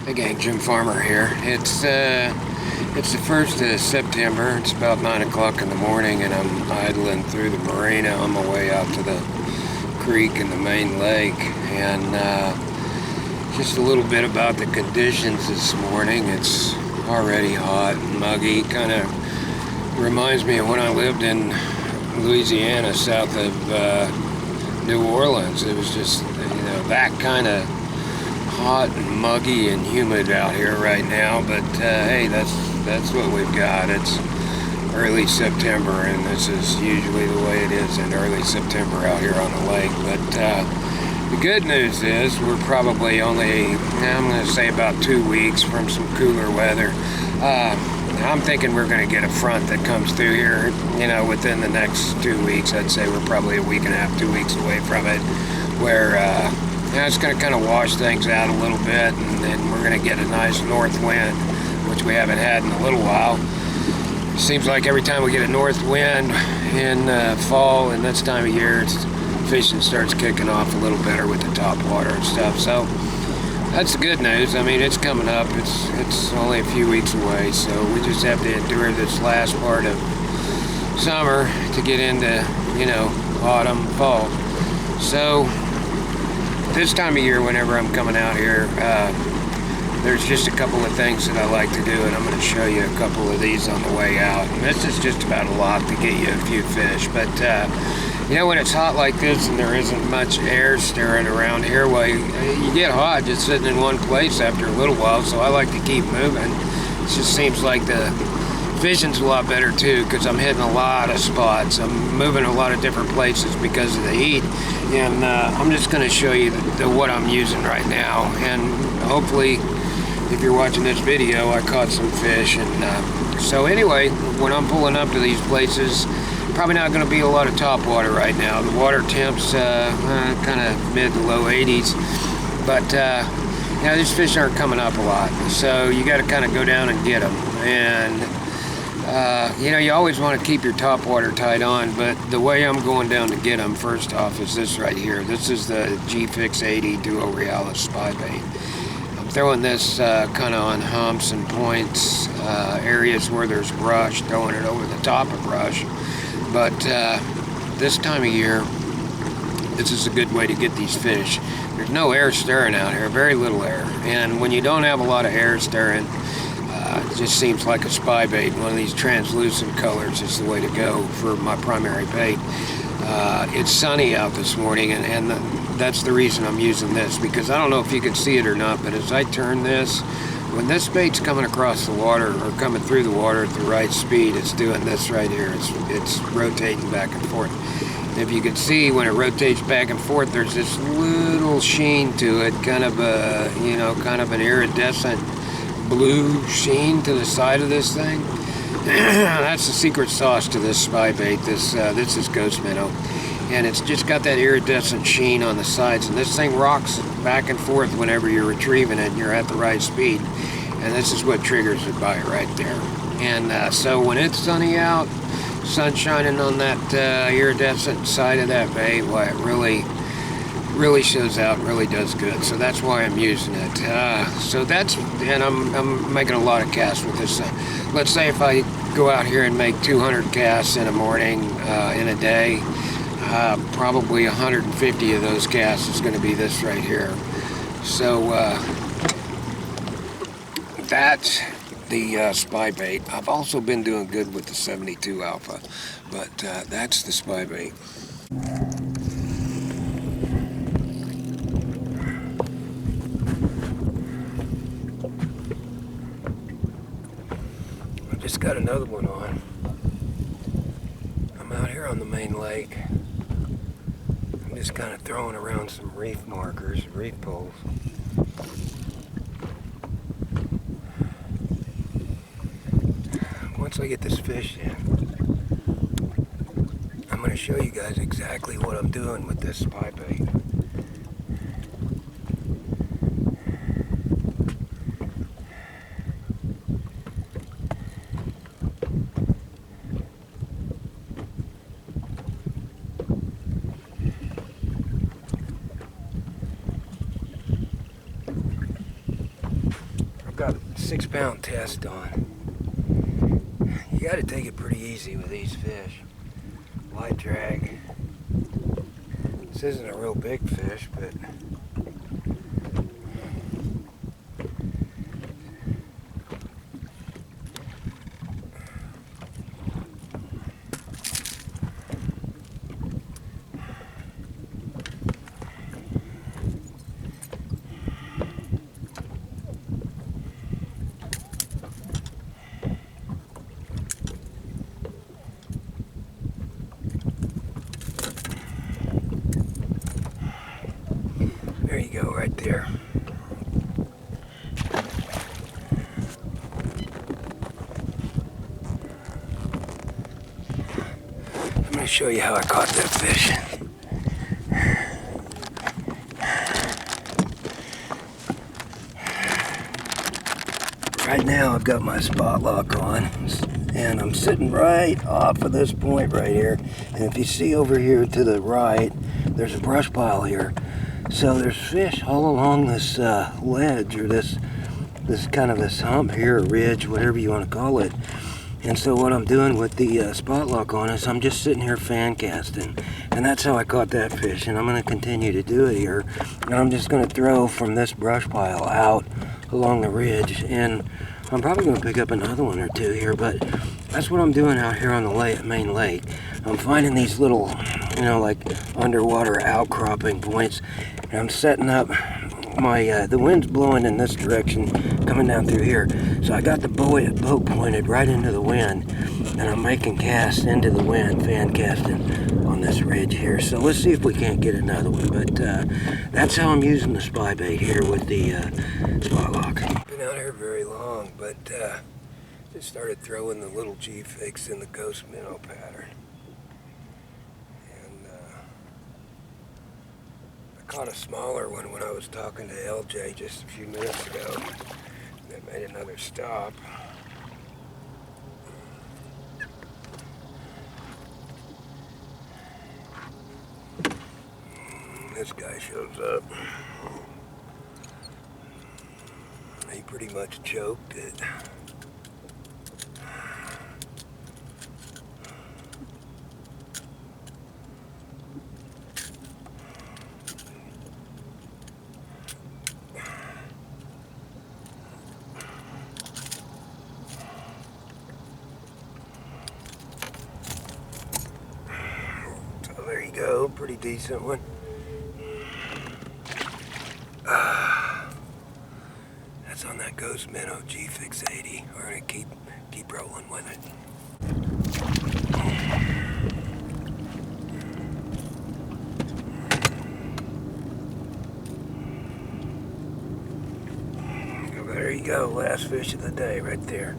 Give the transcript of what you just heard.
Hey gang, Jim Farmer here. It's the 1st of September. It's about 9 o'clock in the morning, and I'm idling through the marina on my way out to the creek and the main lake. And just a little bit about the conditions this morning. It's already hot and muggy. Kind of reminds me of when I lived in Louisiana, south of New Orleans. It was just, that kind of hot and muggy and humid out here right now, but hey, that's what we've got. It's early September, and this is usually the way it is in early September out here on the lake. But the good news is we're probably only, I'm going to say, about 2 weeks from some cooler weather. I'm thinking we're going to get a front that comes through here, within the next 2 weeks. I'd say we're probably a week and a half, 2 weeks away from it, where it's going to kind of wash things out a little bit, and then we're going to get a nice north wind, which we haven't had in a little while. Seems like every time we get a north wind in fall and this time of year, fishing starts kicking off a little better with the top water and stuff. So that's the good news. I mean, it's coming up. It's only a few weeks away, so we just have to endure this last part of summer to get into, autumn, fall. So this time of year, whenever I'm coming out here, there's just a couple of things that I like to do, and I'm going to show you a couple of these on the way out. And this is just about a lot to get you a few fish. But, when it's hot like this and there isn't much air stirring around here, well, you get hot just sitting in one place after a little while, so I like to keep moving. It just seems like the fishing's a lot better, too, because I'm hitting a lot of spots. I'm moving a lot of different places because of the heat. And I'm just going to show you what I'm using right now. And hopefully, if you're watching this video, I caught some fish. And so anyway, when I'm pulling up to these places, probably not going to be a lot of top water right now. The water temps kind of mid to low 80s. But these fish aren't coming up a lot. So you got to kind of go down and get them. And you always want to keep your top water tied on, but the way I'm going down to get them, first off, is this right here. This is the G-Fix 80 Duo Realis Spybait. I'm throwing this kind of on humps and points, areas where there's brush, throwing it over the top of brush. But this time of year, this is a good way to get these fish. There's no air stirring out here, very little air. And when you don't have a lot of air stirring, it just seems like a spybait. One of these translucent colors is the way to go for my primary bait. It's sunny out this morning, and that's the reason I'm using this, because I don't know if you can see it or not, but as I turn this, when this bait's coming across the water or coming through the water at the right speed, it's doing this right here. It's rotating back and forth. And if you can see, when it rotates back and forth, there's this little sheen to it, kind of an iridescent blue sheen to the side of this thing. That's the secret sauce to this spybait. This is ghost minnow, and it's just got that iridescent sheen on the sides, and this thing rocks back and forth whenever you're retrieving it and you're at the right speed, and this is what triggers the bite right there. And so when it's sunny out, sun shining on that iridescent side of that bait, well, it really shows out, really does good. So that's why I'm using it. And I'm making a lot of casts with this. Let's say if I go out here and make 200 casts in a morning, in a day, probably 150 of those casts is going to be this right here. So that's the spybait. I've also been doing good with the 72 alpha, but that's the spybait. Just got another one on. I'm out here on the main lake. I'm just kind of throwing around some reef markers, reef poles. Once I get this fish in, I'm going to show you guys exactly what I'm doing with this spybait. got a 6-pound test on. You got to take it pretty easy with these fish. Light drag. This isn't a real big fish, but there you go, right there. I'm going to show you how I caught that fish. Right now I've got my spot lock on, and I'm sitting right off of this point right here. And if you see over here to the right, there's a brush pile here. So there's fish all along this ledge, or this kind of this hump here, or ridge, whatever you want to call it. And so what I'm doing with the spot lock on is I'm just sitting here fan casting. And that's how I caught that fish, and I'm going to continue to do it here. And I'm just going to throw from this brush pile out along the ridge, and I'm probably going to pick up another one or two here, but that's what I'm doing out here on the main lake. I'm finding these little, you know, like underwater outcropping points, and I'm setting up my, the wind's blowing in this direction, coming down through here, so I got the boat pointed right into the wind, and I'm making casts into the wind, fan casting on this ridge here. So let's see if we can't get another one, but that's how I'm using the spy bait here with the spot lock. Been out here very long, but just started throwing the little G-figs in the ghost minnow pattern. Caught a smaller one when I was talking to LJ just a few minutes ago. That made another stop. This guy shows up. He pretty much choked it. There you go, pretty decent one. That's on that ghost minnow G-Fix 80. We're gonna keep rolling with it. There you go, last fish of the day right there.